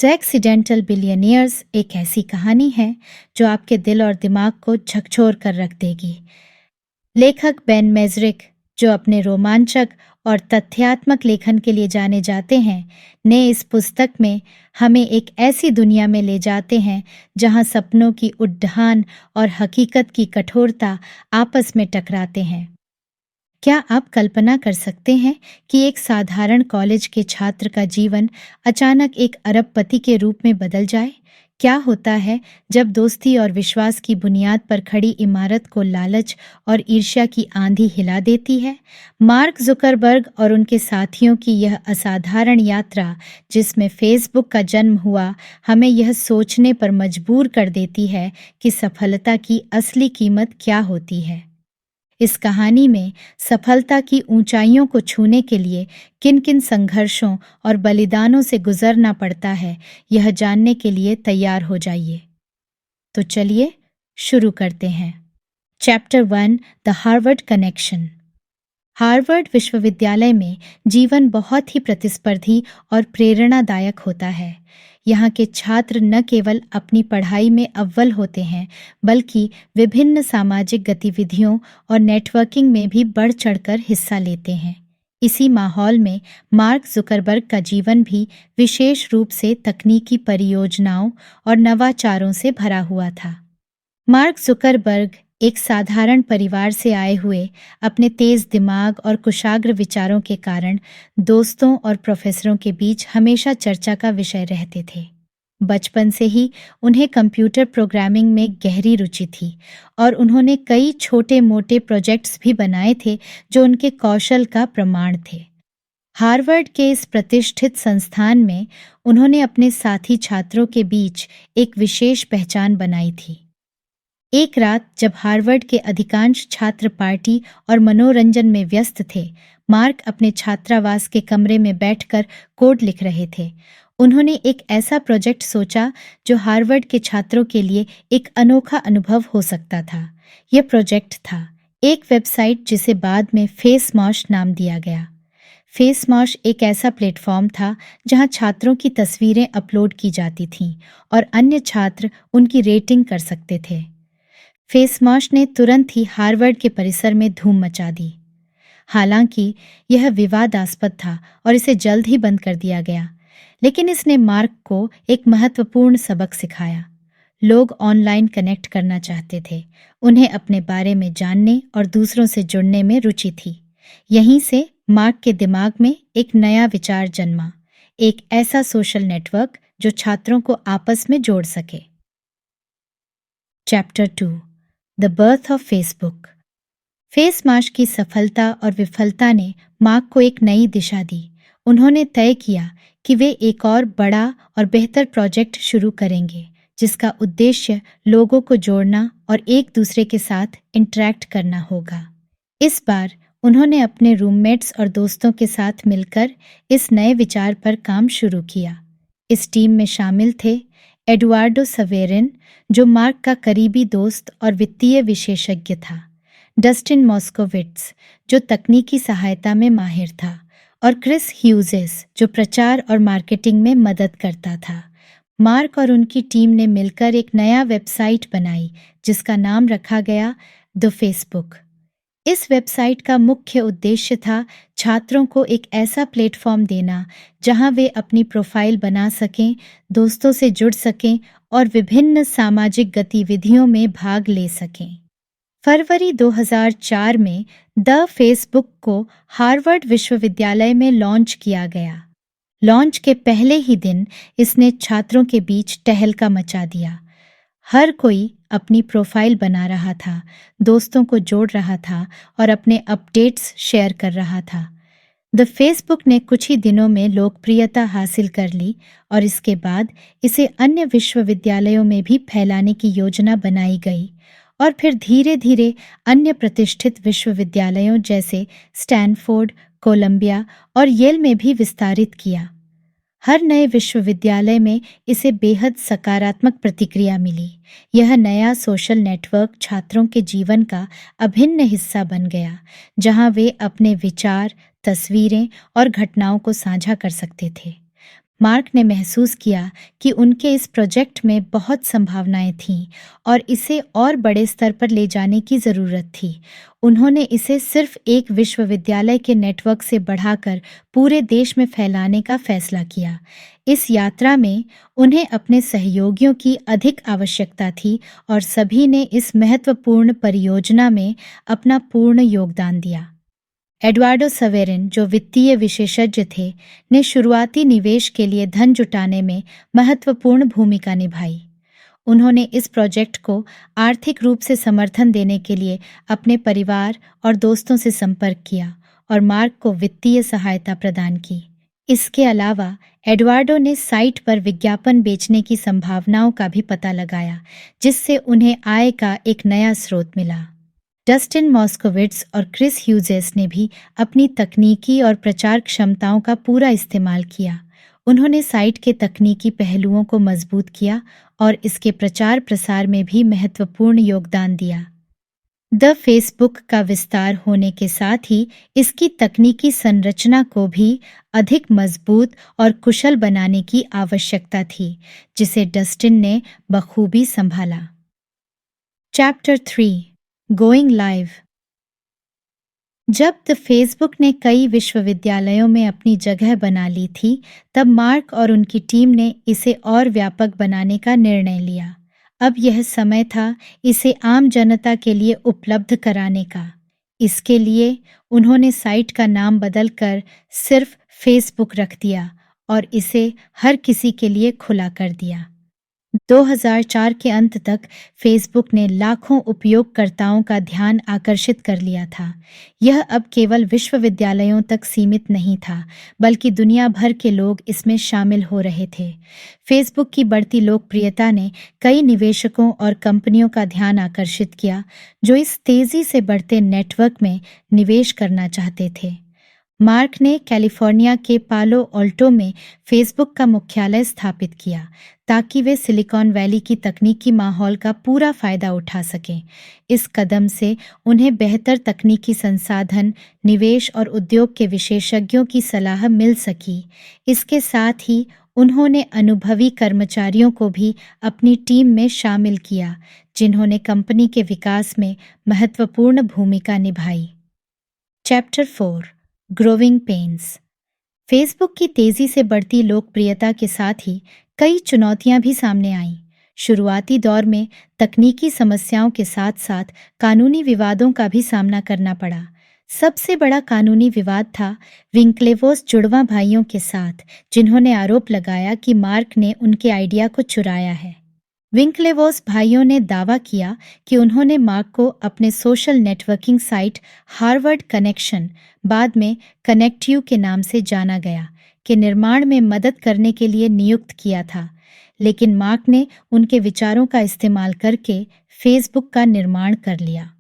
The accidental billionaires एक ऐसी कहानी है जो आपके दिल और दिमाग को झकझोर कर रख देगी। लेखक बेन मेजरिक, जो अपने रोमांचक और तथ्यात्मक लेखन के लिए जाने जाते हैं, ने इस पुस्तक में हमें एक ऐसी दुनिया में ले जाते हैं जहां सपनों की उड्डान और हकीकत की कठोरता आपस में टकराते हैं। क्या आप कल्पना कर सकते हैं कि एक साधारण कॉलेज के छात्र का जीवन अचानक एक अरबपति के रूप में बदल जाए? क्या होता है जब दोस्ती और विश्वास की बुनियाद पर खड़ी इमारत को लालच और ईर्ष्या की आंधी हिला देती है? मार्क जुकरबर्ग और उनके साथियों की यह असाधारण यात्रा, जिसमें फेसबुक का जन्म हुआ, हमें यह सोचने पर मजबूर कर देती है कि सफलता की असली कीमत क्या होती है। इस कहानी में सफलता की ऊंचाइयों को छूने के लिए किन-किन संघर्षों और बलिदानों से गुजरना पड़ता है, यह जानने के लिए तैयार हो जाइए। तो चलिए शुरू करते हैं। Chapter 1, the Harvard connection. Harvard विश्वविद्यालय में जीवन बहुत ही प्रतिस्पर्धी और प्रेरणादायक होता है। यहाँ के छात्र न केवल अपनी पढ़ाई में अव्वल होते हैं, बल्कि विभिन्न सामाजिक गतिविधियों और नेटवर्किंग में भी बढ़ चढ़कर हिस्सा लेते हैं। इसी माहौल में मार्क जुकरबर्ग का जीवन भी विशेष रूप से तकनीकी परियोजनाओं और नवाचारों से भरा हुआ था। मार्क जुकरबर्ग एक साधारण परिवार से आए हुए अपने तेज दिमाग और कुशाग्र विचारों के कारण दोस्तों और प्रोफेसरों के बीच हमेशा चर्चा का विषय रहते थे। बचपन से ही उन्हें कंप्यूटर प्रोग्रामिंग में गहरी रुचि थी और उन्होंने कई छोटे-मोटे प्रोजेक्ट्स भी बनाए थे जो उनके कौशल का प्रमाण थे। हार्वर्ड के इस प्रतिष्ठित संस्थान में उन्होंने अपने साथी छात्रों के बीच एक विशेष पहचान बनाई थी। एक रात जब हार्वर्ड के अधिकांश छात्र पार्टी और मनोरंजन में व्यस्त थे, मार्क अपने छात्रावास के कमरे में बैठकर कोड लिख रहे थे। उन्होंने एक ऐसा प्रोजेक्ट सोचा जो हार्वर्ड के छात्रों के लिए एक अनोखा अनुभव हो सकता था। यह प्रोजेक्ट था एक वेबसाइट जिसे बाद में फेसमॉश नाम दिया गया। फेसमॉश एक ऐसा प्लेटफॉर्म था जहां छात्रों की तस्वीरें अपलोड की जाती थीं और अन्य छात्र उनकी रेटिंग कर सकते थे। फेसमॉश ने तुरंत ही हार्वर्ड के परिसर में धूम मचा दी। हालांकि यह विवादास्पद था और इसे जल्द ही बंद कर दिया गया, लेकिन इसने मार्क को एक महत्वपूर्ण सबक सिखाया। लोग ऑनलाइन कनेक्ट करना चाहते थे, उन्हें अपने बारे में जानने और दूसरों से जुड़ने में रुचि थी। यहीं से मार्क के दिमाग में एक नया विचार जन्मा, एक ऐसा सोशल नेटवर्क जो छात्रों को आपस में जोड़ सके। Chapter 2, the birth of Facebook. Facemash की सफलता और विफलता ने मार्क को एक नई दिशा दी। उन्होंने तय किया कि वे एक और बड़ा और बेहतर प्रोजेक्ट शुरू करेंगे, जिसका उद्देश्य लोगों को जोड़ना और एक दूसरे के साथ इंटरैक्ट करना होगा। इस बार उन्होंने अपने रूममेट्स और दोस्तों के साथ मिलकर इस नए विचार पर काम शुरू किया। इस टीम में शामिल थे एडुआर्डो सवेरिन, जो मार्क का करीबी दोस्त और वित्तीय विशेषज्ञ था, डस्टिन मॉस्कोविट्ज, जो तकनीकी सहायता में माहिर था, और क्रिस ह्यूजेस, जो प्रचार और मार्केटिंग में मदद करता था। मार्क और उनकी टीम ने मिलकर एक नया वेबसाइट बनाई जिसका नाम रखा गया द फेसबुक। इस वेबसाइट का मुख्य उद्देश्य था छात्रों को एक ऐसा प्लेटफॉर्म देना जहां वे अपनी प्रोफाइल बना सकें, दोस्तों से जुड़ सकें और विभिन्न सामाजिक गतिविधियों में भाग ले सकें। फरवरी 2004 में द फेसबुक को हार्वर्ड विश्वविद्यालय में लॉन्च किया गया। लॉन्च के पहले ही दिन इसने छात्रों के बीच तहलका मचा दिया। हर कोई अपनी प्रोफाइल बना रहा था, दोस्तों को जोड़ रहा था और अपने अपडेट्स शेयर कर रहा था। द फेसबुक ने कुछ ही दिनों में लोकप्रियता हासिल कर ली और इसके बाद इसे अन्य विश्वविद्यालयों में भी फैलाने की योजना बनाई गई और फिर धीरे धीरे अन्य प्रतिष्ठित विश्वविद्यालयों जैसे स्टैनफोर्ड, कोलंबिया और येल में भी विस्तारित किया। हर नए विश्वविद्यालय में इसे बेहद सकारात्मक प्रतिक्रिया मिली। यह नया सोशल नेटवर्क छात्रों के जीवन का अभिन्न हिस्सा बन गया, जहां वे अपने विचार, तस्वीरें और घटनाओं को साझा कर सकते थे। मार्क ने महसूस किया कि उनके इस प्रोजेक्ट में बहुत संभावनाएं थीं और इसे और बड़े स्तर पर ले जाने की ज़रूरत थी। उन्होंने इसे सिर्फ एक विश्वविद्यालय के नेटवर्क से बढ़ाकर पूरे देश में फैलाने का फैसला किया। इस यात्रा में उन्हें अपने सहयोगियों की अधिक आवश्यकता थी और सभी ने इस महत्वपूर्ण परियोजना में अपना पूर्ण योगदान दिया। एडवार्डो सवेरिन, जो वित्तीय विशेषज्ञ थे, ने शुरुआती निवेश के लिए धन जुटाने में महत्वपूर्ण भूमिका निभाई। उन्होंने इस प्रोजेक्ट को आर्थिक रूप से समर्थन देने के लिए अपने परिवार और दोस्तों से संपर्क किया और मार्क को वित्तीय सहायता प्रदान की। इसके अलावा एडवार्डो ने साइट पर विज्ञापन बेचने की संभावनाओं का भी पता लगाया, जिससे उन्हें आय का एक नया स्रोत मिला। डस्टिन मॉस्कोविट्ज और क्रिस ह्यूजेस ने भी अपनी तकनीकी और प्रचार क्षमताओं का पूरा इस्तेमाल किया। उन्होंने साइट के तकनीकी पहलुओं को मजबूत किया और इसके प्रचार प्रसार में भी महत्वपूर्ण योगदान दिया। द फेसबुक का विस्तार होने के साथ ही इसकी तकनीकी संरचना को भी अधिक मजबूत और कुशल बनाने की आवश्यकता थी, जिसे डस्टिन ने बखूबी संभाला। Chapter 3, going live. जब द फेसबुक ने कई विश्वविद्यालयों में अपनी जगह बना ली थी, तब मार्क और उनकी टीम ने इसे और व्यापक बनाने का निर्णय लिया। अब यह समय था इसे आम जनता के लिए उपलब्ध कराने का। इसके लिए उन्होंने साइट का नाम बदलकर सिर्फ फेसबुक रख दिया और इसे हर किसी के लिए खुला कर दिया। 2004 के अंत तक फेसबुक ने लाखों उपयोगकर्ताओं का ध्यान आकर्षित कर लिया था। यह अब केवल विश्वविद्यालयों तक सीमित नहीं था, बल्कि दुनिया भर के लोग इसमें शामिल हो रहे थे। फेसबुक की बढ़ती लोकप्रियता ने कई निवेशकों और कंपनियों का ध्यान आकर्षित किया, जो इस तेजी से बढ़ते नेटवर्क में निवेश करना चाहते थे। मार्क ने कैलिफोर्निया के पालो अल्टो में फेसबुक का मुख्यालय स्थापित किया, ताकि वे सिलिकॉन वैली की तकनीकी माहौल का पूरा फायदा उठा सकें। इस कदम से उन्हें बेहतर तकनीकी संसाधन, निवेश और उद्योग के विशेषज्ञों की सलाह मिल सकी। इसके साथ ही उन्होंने अनुभवी कर्मचारियों को भी अपनी टीम में शामिल किया, जिन्होंने कंपनी के विकास में महत्वपूर्ण भूमिका निभाई। Chapter 4, growing pens. फेसबुक की तेजी से बढ़ती लोकप्रियता के साथ ही कई चुनौतियां भी सामने आईं। शुरुआती दौर में तकनीकी समस्याओं के साथ साथ कानूनी विवादों का भी सामना करना पड़ा। सबसे बड़ा कानूनी विवाद था विंकलेवोस जुड़वा भाइयों के साथ, जिन्होंने आरोप लगाया कि मार्क ने उनके आइडिया को चुराया है। विंकलेवोस भाइयों ने दावा किया कि उन्होंने मार्क को अपने social networking site Harvard connection, बाद में कनेक्ट यू के नाम से जाना गया, के निर्माण में मदद करने के लिए नियुक्त किया था, लेकिन मार्क ने उनके विचारों का इस्तेमाल करके फेसबुक का निर्माण कर लिया।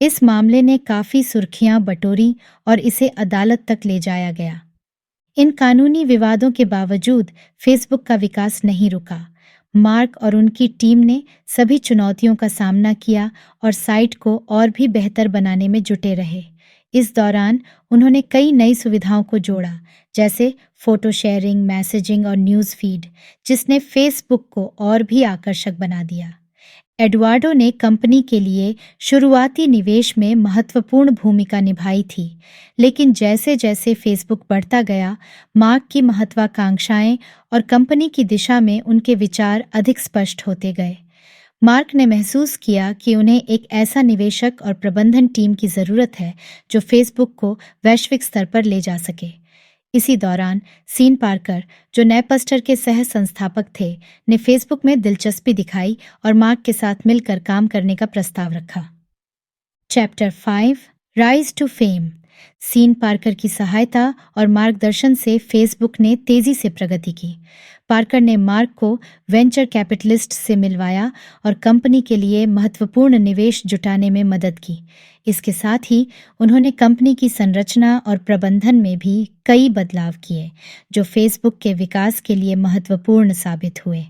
इस मामले ने काफ़ी सुर्खियां बटोरी और इसे अदालत तक ले जाया गया। इन कानूनी विवादों के बावजूद फेसबुक का विकास नहीं रुका। मार्क और उनकी टीम ने सभी चुनौतियों का सामना किया और साइट को और भी बेहतर बनाने में जुटे रहे। इस दौरान उन्होंने कई नई सुविधाओं को जोड़ा, जैसे फोटो शेयरिंग, मैसेजिंग और न्यूज़ फीड, जिसने फेसबुक को और भी आकर्षक बना दिया। एडवार्डो ने कंपनी के लिए शुरुआती निवेश में महत्वपूर्ण भूमिका निभाई थी, लेकिन जैसे जैसे फेसबुक बढ़ता गया, मार्क की महत्वाकांक्षाएं और कंपनी की दिशा में उनके विचार अधिक स्पष्ट होते गए। मार्क ने महसूस किया कि उन्हें एक ऐसा निवेशक और प्रबंधन टीम की ज़रूरत है जो फेसबुक को वैश्विक स्तर पर ले जा सके। इसी दौरान सीन पार्कर, जो नेपस्टर के सह संस्थापक थे, ने फेसबुक में दिलचस्पी दिखाई और मार्क के साथ मिलकर काम करने का प्रस्ताव रखा। Chapter 5, rise to fame. Sean Parker की सहायता और मार्गदर्शन से फेसबुक ने तेजी से प्रगति की। पार्कर ने मार्क को वेंचर कैपिटलिस्ट से मिलवाया और कंपनी के लिए महत्वपूर्ण निवेश जुटाने में मदद की। इसके साथ ही उन्होंने कंपनी की संरचना और प्रबंधन में भी कई बदलाव किए, जो फेसबुक के विकास के लिए महत्वपूर्ण साबित हुए।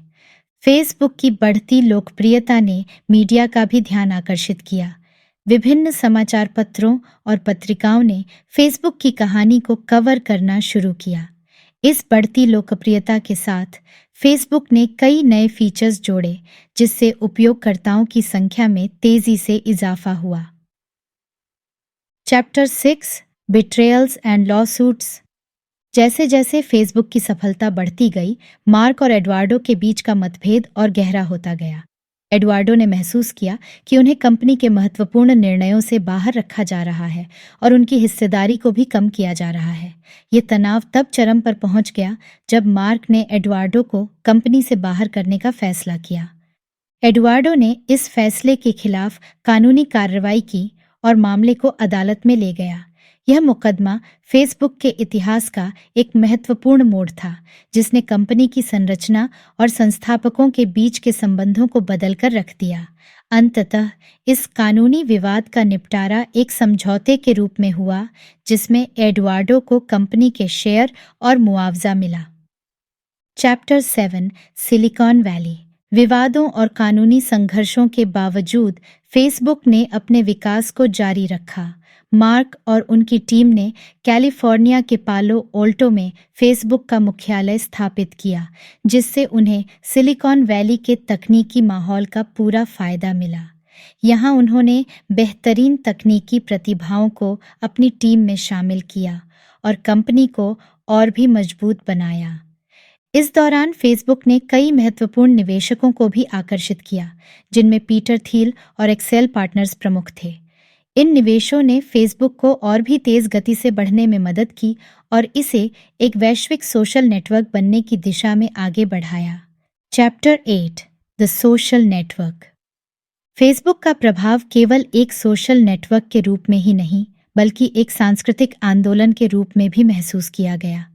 फेसबुक की बढ़ती लोकप्रियता ने मीडिया का भी ध्यान आकर्षित किया। विभिन्न समाचार पत्रों और पत्रिकाओं ने फेसबुक की कहानी को कवर करना शुरू किया। इस बढ़ती लोकप्रियता के साथ फेसबुक ने कई नए फीचर्स जोड़े, जिससे उपयोगकर्ताओं की संख्या में तेजी से इजाफा हुआ। Chapter 6, betrayals and lawsuits. जैसे जैसे फेसबुक की सफलता बढ़ती गई, मार्क और एडवार्डो के बीच का मतभेद और गहरा होता गया। एडवार्डो ने महसूस किया कि उन्हें कंपनी के महत्वपूर्ण निर्णयों से बाहर रखा जा रहा है और उनकी हिस्सेदारी को भी कम किया जा रहा है। ये तनाव तब चरम पर पहुंच गया जब मार्क ने एडवार्डो को कंपनी से बाहर करने का फैसला किया। एडवार्डो ने इस फैसले के खिलाफ कानूनी कार्रवाई की और मामले को अदालत में ले गया। यह मुकदमा फेसबुक के इतिहास का एक महत्वपूर्ण मोड़ था, जिसने कंपनी की संरचना और संस्थापकों के बीच के संबंधों को बदलकर रख दिया। अंततः इस कानूनी विवाद का निपटारा एक समझौते के रूप में हुआ, जिसमें एडवार्डो को कंपनी के शेयर और मुआवजा मिला। Chapter 7, silicon valley. विवादों और कानूनी संघर्षों के बावजूद फेसबुक ने अपने विकास को जारी रखा। मार्क और उनकी टीम ने कैलिफोर्निया के पालो ओल्टो में फेसबुक का मुख्यालय स्थापित किया, जिससे उन्हें सिलिकॉन वैली के तकनीकी माहौल का पूरा फायदा मिला। यहाँ उन्होंने बेहतरीन तकनीकी प्रतिभाओं को अपनी टीम में शामिल किया और कंपनी को और भी मजबूत बनाया। इस दौरान फेसबुक ने कई महत्वपूर्ण निवेशकों को भी आकर्षित किया, जिनमें पीटर थिल और एक्सेल पार्टनर्स प्रमुख थे। इन निवेशों ने फेसबुक को और भी तेज गति से बढ़ने में मदद की और इसे एक वैश्विक सोशल नेटवर्क बनने की दिशा में आगे बढ़ाया। Chapter 8, the social network. Facebook का प्रभाव केवल एक सोशल नेटवर्क के रूप में ही नहीं, बल्कि एक सांस्कृतिक आंदोलन के रूप में भी महसूस किया गया।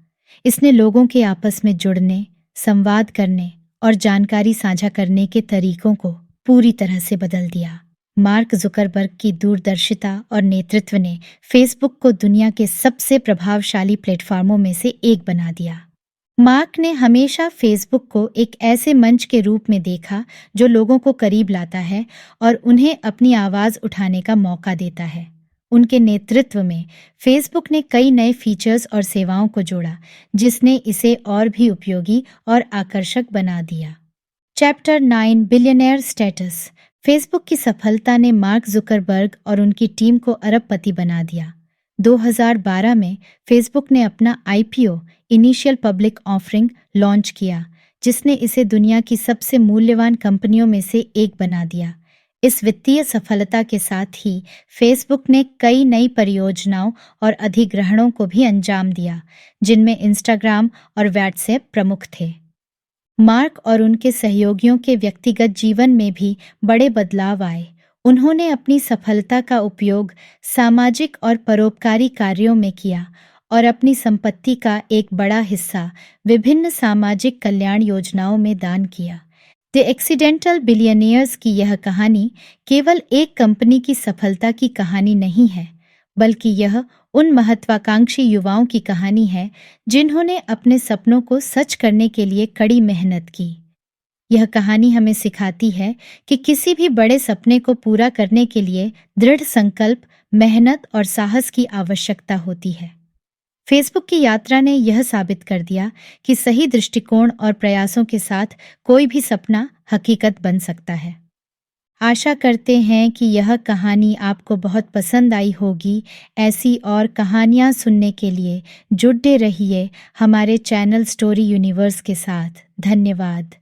इसने लोगों के आपस में जुड़ने, संवाद करने और जानकारी साझा करने के तरीकों को पूरी तरह से बदल दिया। मार्क जुकरबर्ग की दूरदर्शिता और नेतृत्व ने फेसबुक को दुनिया के सबसे प्रभावशाली प्लेटफॉर्मों में से एक बना दिया। मार्क ने हमेशा फेसबुक को एक ऐसे मंच के रूप में देखा जो लोगों को करीब लाता है और उन्हें अपनी आवाज़ उठाने का मौका देता है। उनके नेतृत्व में फेसबुक ने कई नए फीचर्स और सेवाओं को जोड़ा, जिसने इसे और भी उपयोगी और आकर्षक बना दिया। Chapter 9, billionaire status. फेसबुक की सफलता ने मार्क जुकरबर्ग और उनकी टीम को अरबपति बना दिया। 2012 में फेसबुक ने अपना IPO, initial public offering, launch किया, जिसने इसे दुनिया की सबसे मूल्यवान कंपनियों में से एक बना दिया। इस वित्तीय सफलता के साथ ही फेसबुक ने कई नई परियोजनाओं और अधिग्रहणों को भी अंजाम दिया, जिनमें इंस्टाग्राम और व्हाट्सएप प्रमुख थे। मार्क और उनके सहयोगियों के व्यक्तिगत जीवन में भी बड़े बदलाव आए। उन्होंने अपनी सफलता का उपयोग सामाजिक और परोपकारी कार्यों में किया और अपनी संपत्ति का एक बड़ा हिस्सा विभिन्न सामाजिक कल्याण योजनाओं में दान किया। द एक्सीडेंटल बिलियनियर्स की यह कहानी केवल एक कंपनी की सफलता की कहानी नहीं है, बल्कि यह उन महत्वाकांक्षी युवाओं की कहानी है जिन्होंने अपने सपनों को सच करने के लिए कड़ी मेहनत की। यह कहानी हमें सिखाती है कि किसी भी बड़े सपने को पूरा करने के लिए दृढ़ संकल्प, मेहनत और साहस की आवश्यकता होती है। फेसबुक की यात्रा ने यह साबित कर दिया कि सही दृष्टिकोण और प्रयासों के साथ कोई भी सपना हकीकत बन सकता है। आशा करते हैं कि यह कहानी आपको बहुत पसंद आई होगी। ऐसी और कहानियाँ सुनने के लिए जुड़े रहिए हमारे चैनल स्टोरी यूनिवर्स के साथ। धन्यवाद।